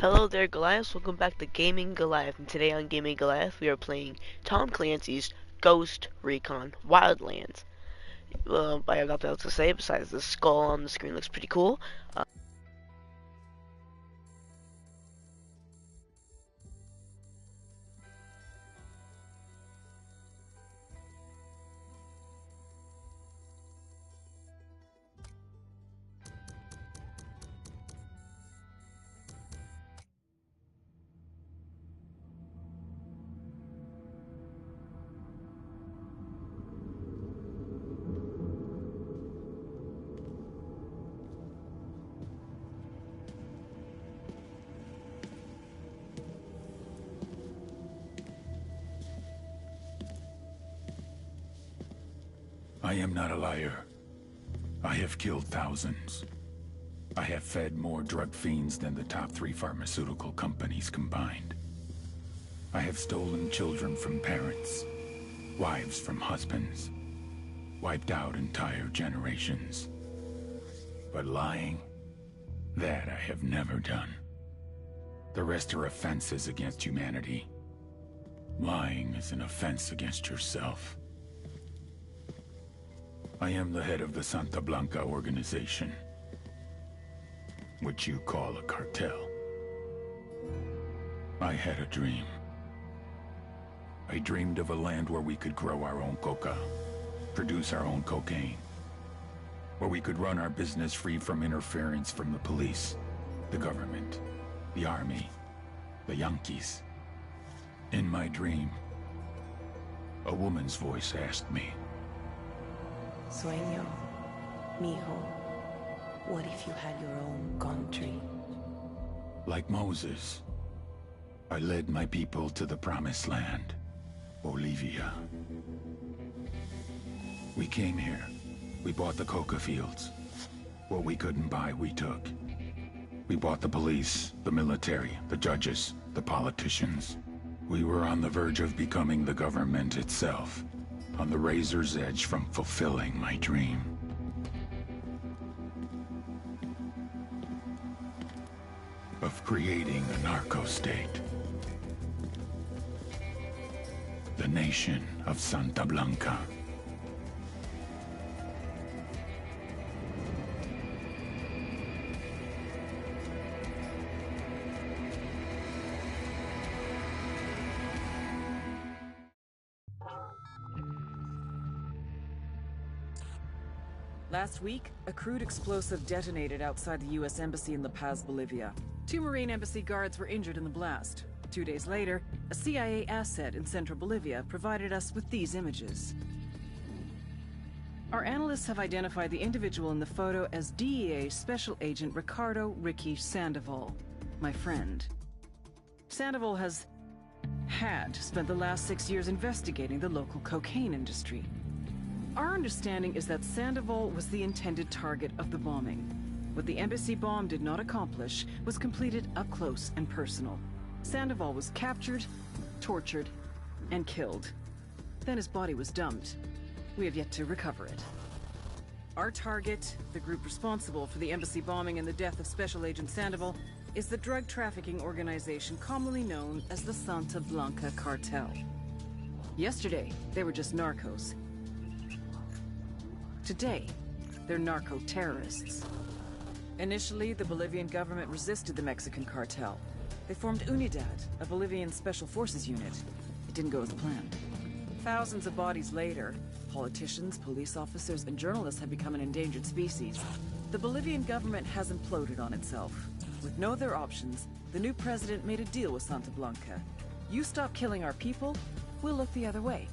Hello there, Goliath. Welcome back to Gaming Goliath. And today on Gaming Goliath, we are playing Tom Clancy's Ghost Recon Wildlands. I have nothing else to say besides the skull on the screen looks pretty cool. I am not a liar. I have killed thousands. I have fed more drug fiends than the top 3 pharmaceutical companies combined. I have stolen children from parents, wives from husbands, wiped out entire generations. But lying, that I have never done. The rest are offenses against humanity. Lying is an offense against yourself. I am the head of the Santa Blanca organization, which you call a cartel. I had a dream. I dreamed of a land where we could grow our own coca, produce our own cocaine, where we could run our business free from interference from the police, the government, the army, the Yankees. In my dream, a woman's voice asked me, Sueño, mijo, what if you had your own country? like Moses, I led my people to the promised land, Bolivia. We came here. We bought the coca fields. What we couldn't buy, we took. We bought the police, the military, the judges, the politicians. We were on the verge of becoming the government itself, on the razor's edge from fulfilling my dream. Of creating a narco-state. The nation of Santa Blanca. Last week, a crude explosive detonated outside the U.S. Embassy in La Paz, Bolivia. 2 Marine Embassy guards were injured in the blast. 2 days later, a CIA asset in central Bolivia provided us with these images. Our analysts have identified the individual in the photo as DEA Special Agent Ricardo Ricky Sandoval, my friend. Sandoval had spent the last 6 years investigating the local cocaine industry. Our understanding is that Sandoval was the intended target of the bombing. What the embassy bomb did not accomplish was completed up close and personal. Sandoval was captured, tortured, and killed. Then his body was dumped. We have yet to recover it. Our target, the group responsible for the embassy bombing and the death of Special Agent Sandoval, is the drug trafficking organization commonly known as the Santa Blanca Cartel. Yesterday, they were just narcos. Today, they're narco-terrorists. Initially, the Bolivian government resisted the Mexican cartel. They formed Unidad, a Bolivian special forces unit. It didn't go as planned. Thousands of bodies later, politicians, police officers, and journalists have become an endangered species. The Bolivian government has imploded on itself. With no other options, the new president made a deal with Santa Blanca. You stop killing our people, we'll look the other way.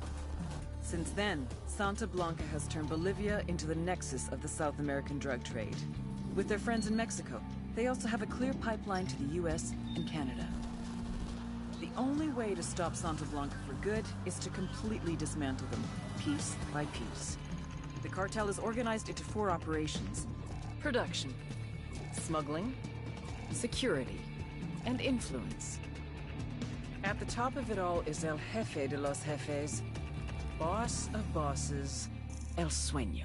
Since then, Santa Blanca has turned Bolivia into the nexus of the South American drug trade. With their friends in Mexico, they also have a clear pipeline to the US and Canada. The only way to stop Santa Blanca for good is to completely dismantle them, piece by piece. The cartel is organized into 4 operations: production, smuggling, security, and influence. At the top of it all is El Jefe de los Jefes, boss of bosses, El Sueño.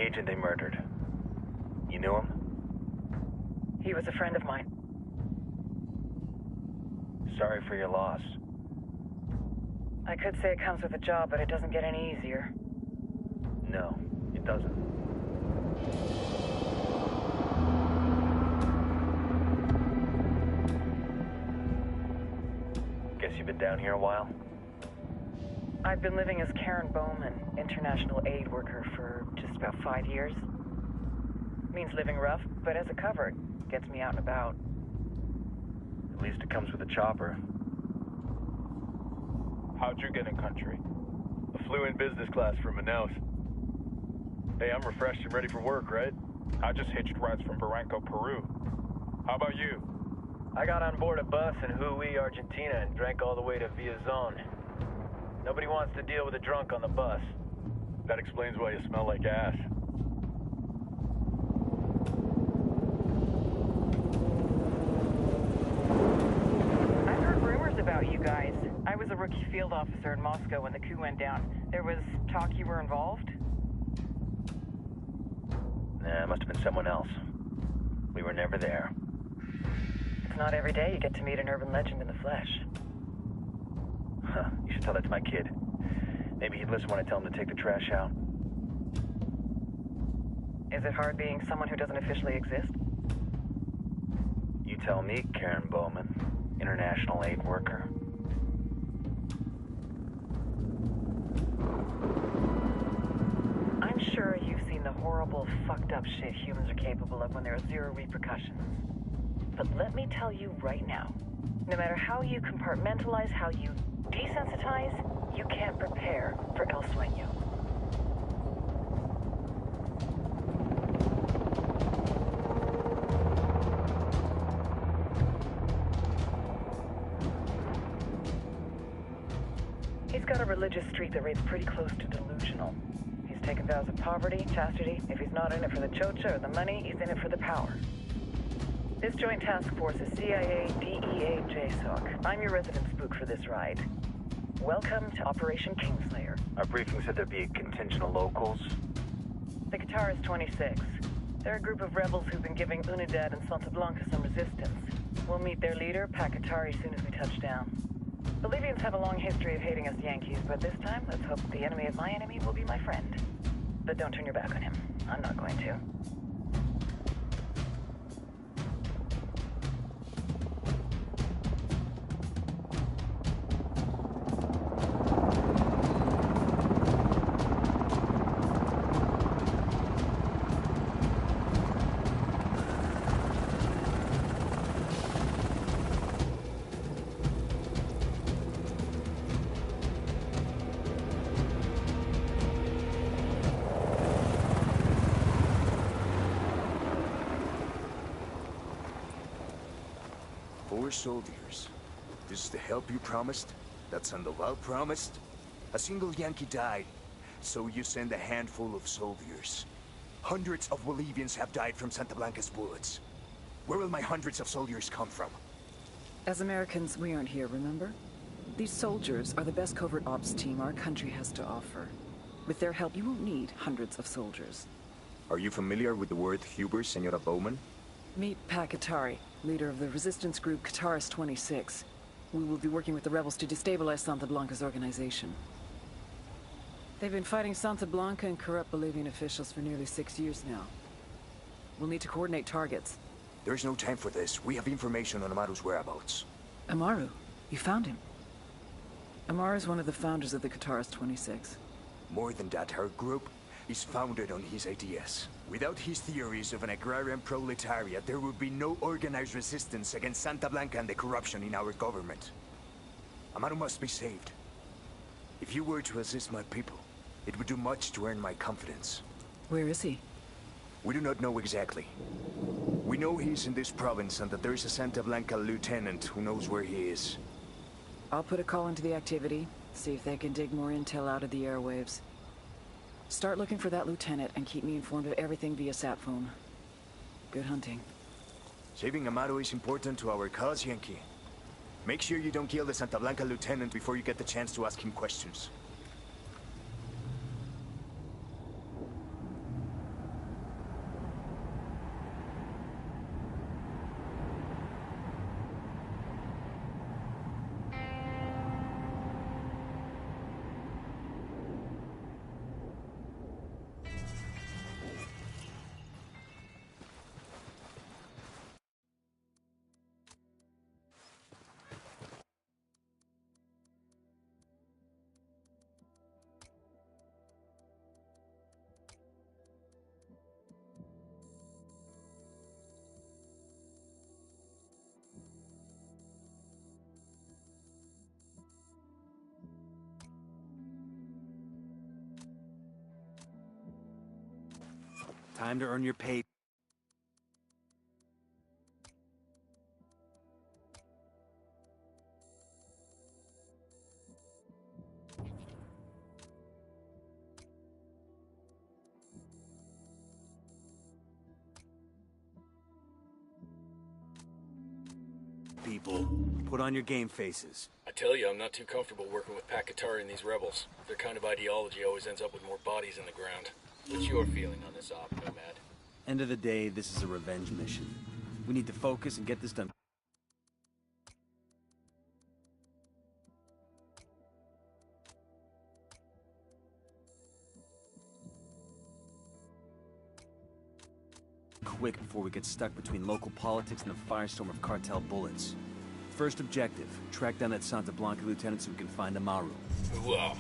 agent they murdered. You knew him? He was a friend of mine. Sorry for your loss. I could say it comes with a job, but it doesn't get any easier. No, it doesn't. Guess you've been down here a while? I've been living as Karen Bowman, international aid worker, for just about 5 years. Means living rough, but as a cover, it gets me out and about. At least it comes with a chopper. How'd you get in country? I flew in business class from Manaus. Hey, I'm refreshed and ready for work, right? I just hitched rides from Barranco, Peru. How about you? I got on board a bus in Jujuy, Argentina, and drank all the way to Villazon. Nobody wants to deal with a drunk on the bus. That explains why you smell like ass. I've heard rumors about you guys. I was a rookie field officer in Moscow when the coup went down. There was talk you were involved? Nah, it must have been someone else. We were never there. It's not every day you get to meet an urban legend in the flesh. Huh, you should tell that to my kid. Maybe he'd listen when I tell him to take the trash out. Is it hard being someone who doesn't officially exist? You tell me, Karen Bowman, international aid worker. I'm sure you've seen the horrible, fucked up shit humans are capable of when there are zero repercussions. But let me tell you right now, no matter how you compartmentalize, how you desensitize, you can't prepare for El Sueño. He's got a religious streak that rates pretty close to delusional. He's taken vows of poverty, chastity. If he's not in it for the chocha or the money, he's in it for the power. This joint task force is CIA, DEA, JSOC. I'm your resident spook for this ride. Welcome to Operation Kingslayer. Our briefing said there'd be a contingent of locals. The Qatar is 26. They're a group of rebels who've been giving Unidad and Santa Blanca some resistance. We'll meet their leader, Pakatari, soon as we touch down. Bolivians have a long history of hating us Yankees, but this time, let's hope the enemy of my enemy will be my friend. But don't turn your back on him. I'm not going to. Soldiers. This is the help you promised? That Sandoval promised? A single Yankee died, so you send a handful of soldiers. Hundreds of Bolivians have died from Santa Blanca's bullets. Where will my hundreds of soldiers come from? As Americans, we aren't here, remember? These soldiers are the best covert ops team our country has to offer. With their help, you won't need hundreds of soldiers. Are you familiar with the word Huber, Senora Bowman? Meet Pakatari, leader of the resistance group Qatar's 26. We will be working with the rebels to destabilize Santa Blanca's organization. They've been fighting Santa Blanca and corrupt Bolivian officials for nearly 6 years now. We'll need to coordinate targets. There's no time for this. We have information on Amaru's whereabouts. Amaru? You found him? Amaru is one of the founders of the Qatar's 26. More than that, her group is founded on his ideas. Without his theories of an agrarian proletariat, there would be no organized resistance against Santa Blanca and the corruption in our government. Amaru must be saved. If you were to assist my people, it would do much to earn my confidence. Where is he? We do not know exactly. We know he's in this province and that there is a Santa Blanca lieutenant who knows where he is. I'll put a call into the activity, see if they can dig more intel out of the airwaves. Start looking for that lieutenant and keep me informed of everything via sat phone. Good hunting. Saving Amaru is important to our cause, Yankee. Make sure you don't kill the Santa Blanca lieutenant before you get the chance to ask him questions. Time to earn your pay. People, put on your game faces. I tell you, I'm not too comfortable working with Pakatari and these rebels. Their kind of ideology always ends up with more bodies in the ground. What's your feeling on this op, Nomad? End of the day, this is a revenge mission. We need to focus and get this done. Quick before we get stuck between local politics and the firestorm of cartel bullets. First objective, track down that Santa Blanca lieutenant so we can find Amaru. Wow.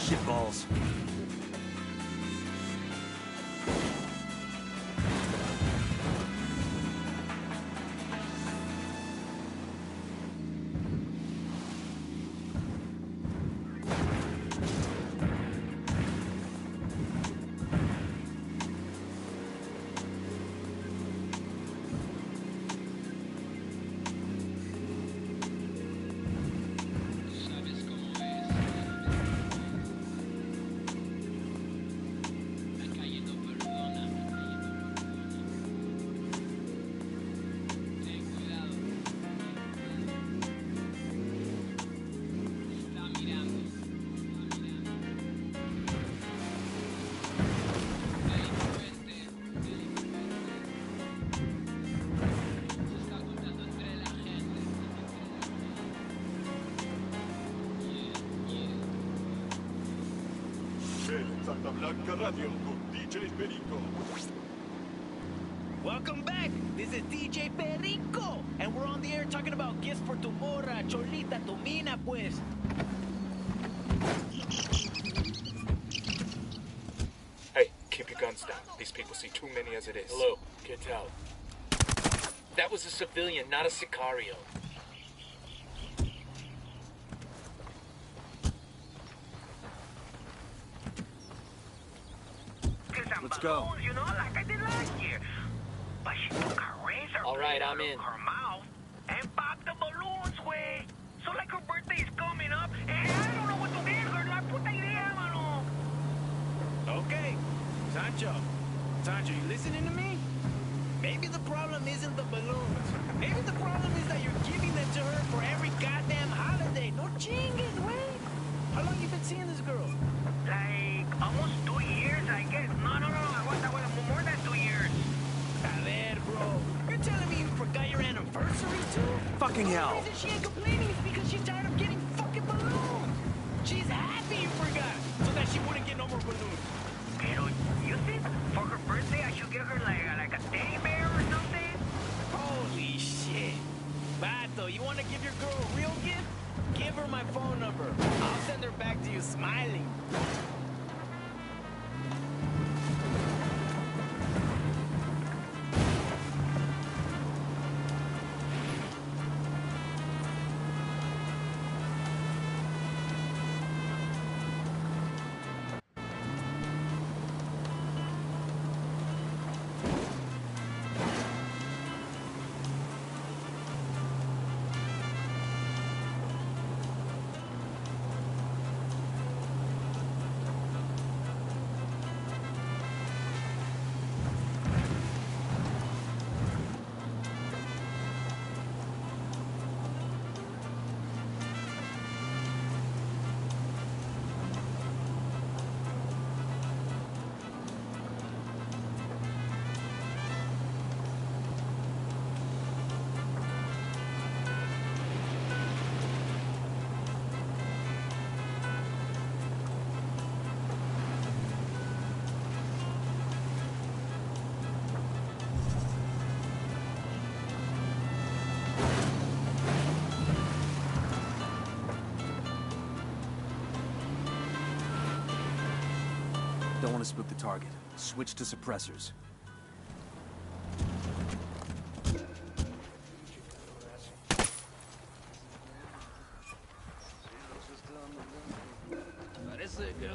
Shitballs. Santa Blanca Radio con DJ Perico. Welcome back. This is DJ Perico, and we're on the air talking about gifts for tu morra, Cholita, tu mina, pues. Hey, keep your guns down. These people see too many as it is. Hello, get out. That was a civilian, not a sicario. Let's go. You know, like I did last year. But she took her razor All right, blade I'm out in. of her mouth and popped the balloons, way. So like her birthday is coming up, and I don't know what to get her. La puta idea, mano. Okay, Sancho, you listening to me? Maybe the problem isn't the balloons. Maybe the problem is that you're giving them to her for every goddamn holiday. No chingues, way. How long you been seeing this girl? Like, almost 2 years, I guess. No, I was more than 2 years. A ver, bro. You're telling me you forgot your anniversary, too? Fucking hell. The reason she ain't complaining is because she's tired of getting fucking balloons. She's happy you forgot, so that she wouldn't get no more balloons. Pero, you think for her birthday I should give her like a teddy bear or something? Holy shit. Vato, you want to give your girl a real gift? Give her my phone number. I'll send her back to you smiling. smiling. Don't want to spook the target. Switch to suppressors. Parece que...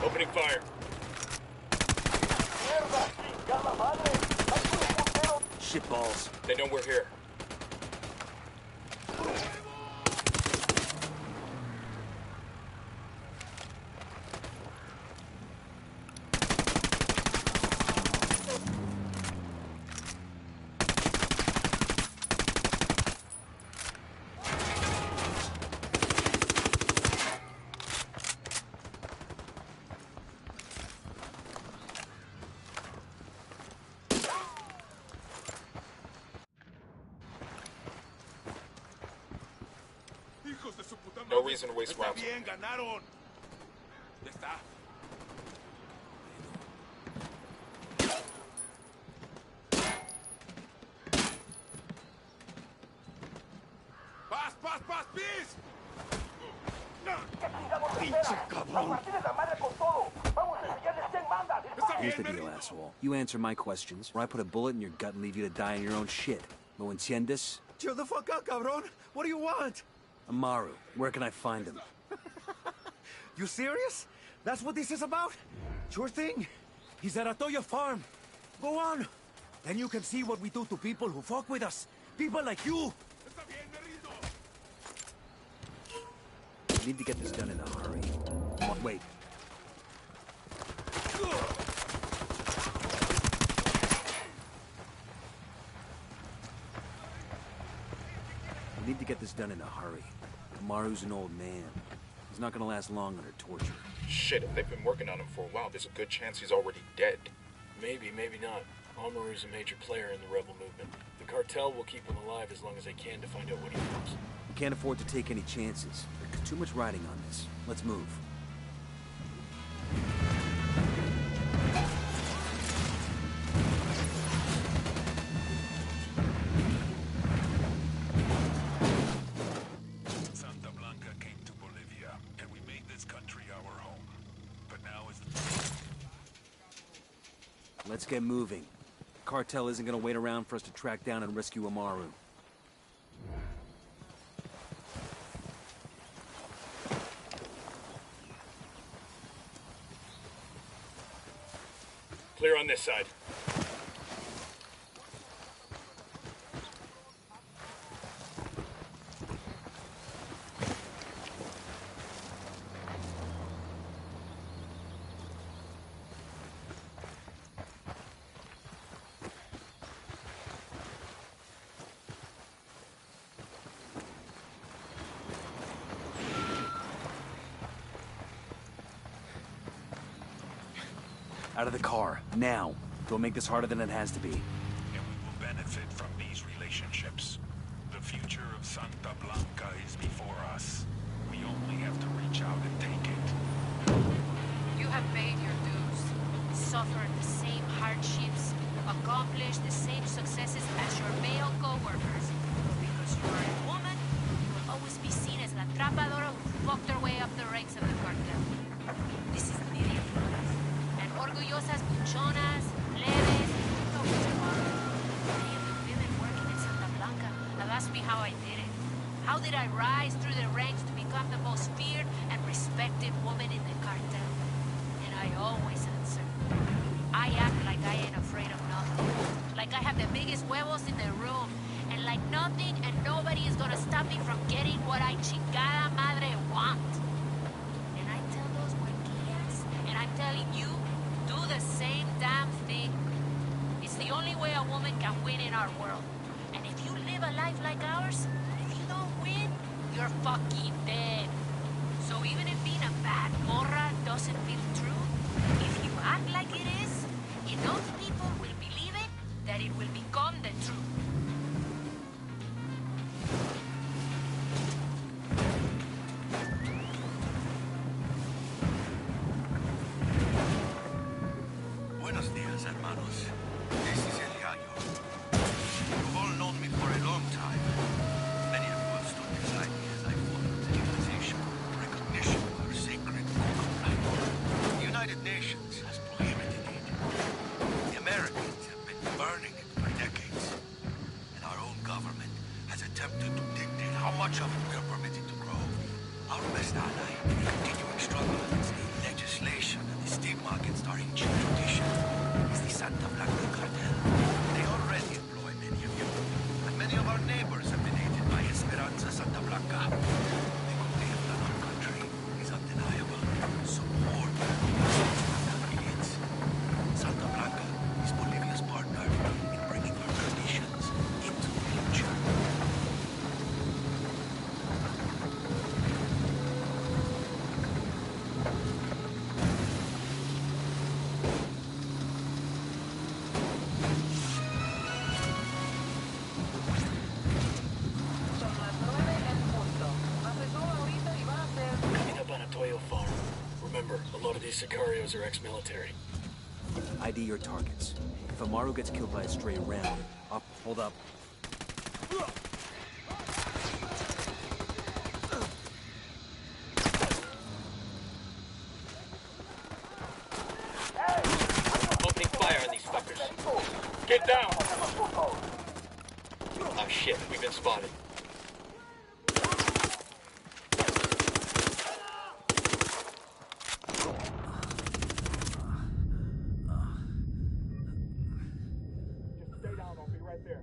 Opening fire. Shitballs. They know we're here. No reason to waste rounds. Bien, ganaron. Ya está. ¡Paz, paz, paz, peace! ¡Pinche cabrón! Here's the deal, asshole. You answer my questions, or I put a bullet in your gut and leave you to die in your own shit. ¿Lo entiendes? Chill the fuck out, cabrón! What do you want? Amaru, where can I find him? You serious? That's what this is about? Sure thing. He's at Atoya Farm. Go on. Then you can see what we do to people who fuck with us. People like you. We need to get this done in a hurry. Come on, wait. We need to get this done in a hurry. Amaru's an old man. He's not gonna last long under torture. Shit, if they've been working on him for a while, there's a good chance he's already dead. Maybe, maybe not. Amaru's a major player in the rebel movement. The cartel will keep him alive as long as they can to find out what he wants. We can't afford to take any chances. There's too much riding on this. Let's move. Santa Blanca came to Bolivia, and we made this country our home. But now is the... Let's get moving. The cartel isn't gonna wait around for us to track down and rescue Amaru. Clear on this side. Out of the car, now. Don't make this harder than it has to be. And we will benefit from these relationships. The future of Santa Blanca is before us. We only have to reach out and take it. You have paid your dues, suffered the same hardship accomplish the same successes as your male co-workers. But because you are a woman, you will always be seen as la trapadora who fucked her way up the ranks of the cartel. This is Lydia Flores. And orgullosas buchonas, leves, no bother. Many of the women working in Santa Blanca have asked me how I did it. How did I rise through the ranks to become the most feared and respected woman in the cartel? And I always answer, I act like I ain't afraid of nothing. Like I have the biggest huevos in the room. And like nothing and nobody is gonna stop me from getting what I chingada madre want. And I tell those huerquillas, and I'm telling you, do the same damn thing. It's the only way a woman can win in our world. And if you live a life like ours, if you don't win, you're fucking dead. So even if being a bad morra doesn't feel true, if you act like it is, enough people will believe it that it will become the truth. Buenos días, hermanos. This is El Gallo. You've all known me for a long time. Many of you have stood beside me as I fought for the legalization, recognition of our sacred Recon right. The United Nations has prohibited it. The Americans have been burning it for decades. And our own government has attempted to dictate how much of it we are permitted to grow. Our best ally in the continuing struggle against the legislation and the stigma against our ancient tradition is the Santa Blanca cartel. They already employ many of you, and many of our neighbors have been aided by Esperanza Santa Blanca. The good they have done our country is undeniable. So more affiliates. Santa Blanca is Bolivia's partner in bringing our traditions into the future. Coming up on a Toyo farm. Remember, a lot of these sicarios are ex-military. ID your targets. If Amaru gets killed by a stray round, up, hold up. Opening fire on these fuckers. Get down! Oh shit, we've been spotted. Stay down, I'll be right there.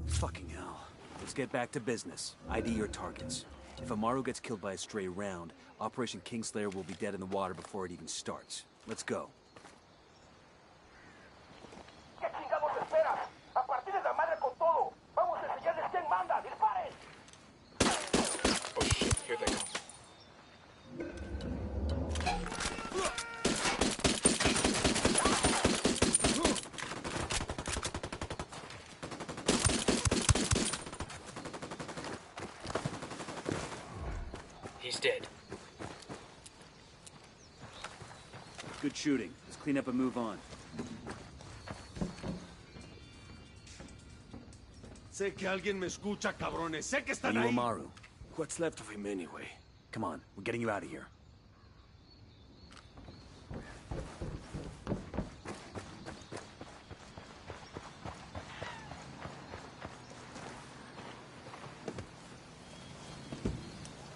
Fucking hell. Let's get back to business. ID your targets. If Amaru gets killed by a stray round, Operation Kingslayer will be dead in the water before it even starts. Let's go. ¿Qué chingados esperas? A partir de la madre con todo. Vamos a enseñarles quién manda. ¡Disparen! Oh shit, here they come. He's dead. Good shooting. Let's clean up and move on. Sé que alguien me escucha, cabrones. Sé que Are están you ahí. Amaru? What's left of him anyway? Come on, we're getting you out of here.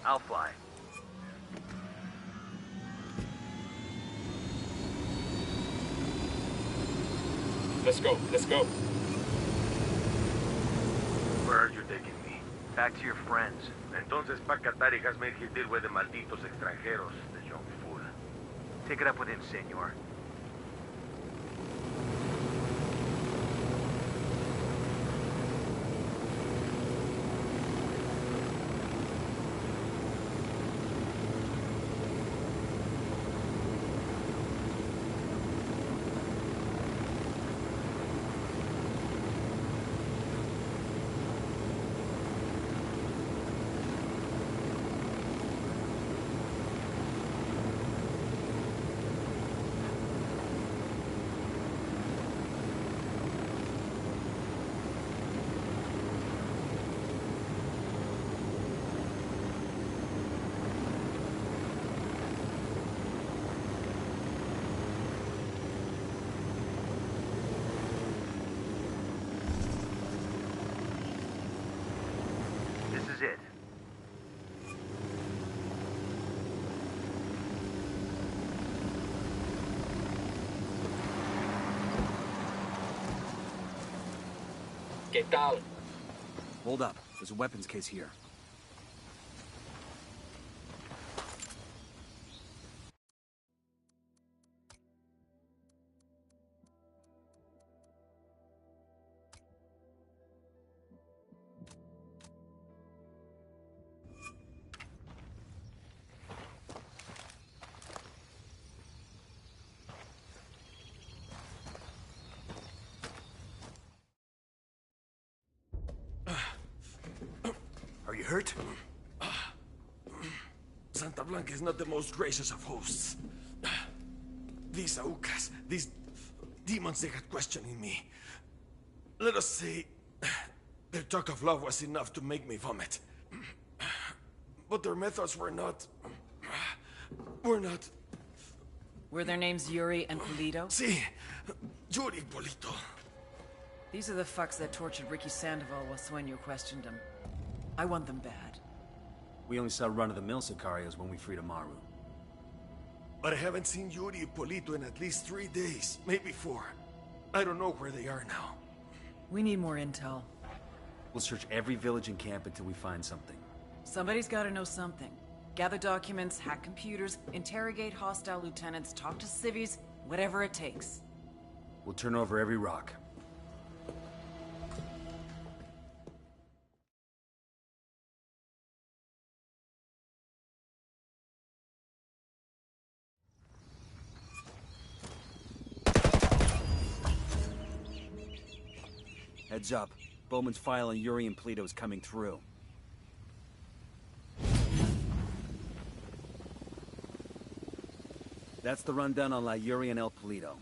I'll fly. Let's go, let's go. Where are you taking me? Back to your friends. Entonces, pa' Qatar has made his deal with the malditos extranjeros, the young fool. Take it up with him, senor. is it. ¿Qué tal? Hold up. There's a weapons case here. Are you hurt? Santa Blanca is not the most gracious of hosts. These Aucas, these demons they had questioning me. Let us say, their talk of love was enough to make me vomit. But their methods were not... Were their names Yuri and Polito? Si, Yuri Polito. These are the fucks that tortured Ricky Sandoval while Sueño questioned him. I want them bad. We only saw run-of-the-mill Sicarios when we freed Amaru. But I haven't seen Yuri and Polito in at least 3 days, maybe 4. I don't know where they are now. We need more intel. We'll search every village and camp until we find something. Somebody's gotta know something. Gather documents, hack computers, interrogate hostile lieutenants, talk to civvies, whatever it takes. We'll turn over every rock. Heads up. Bowman's file on Yuri and Polito is coming through. That's the rundown on La Yuri and El Polito.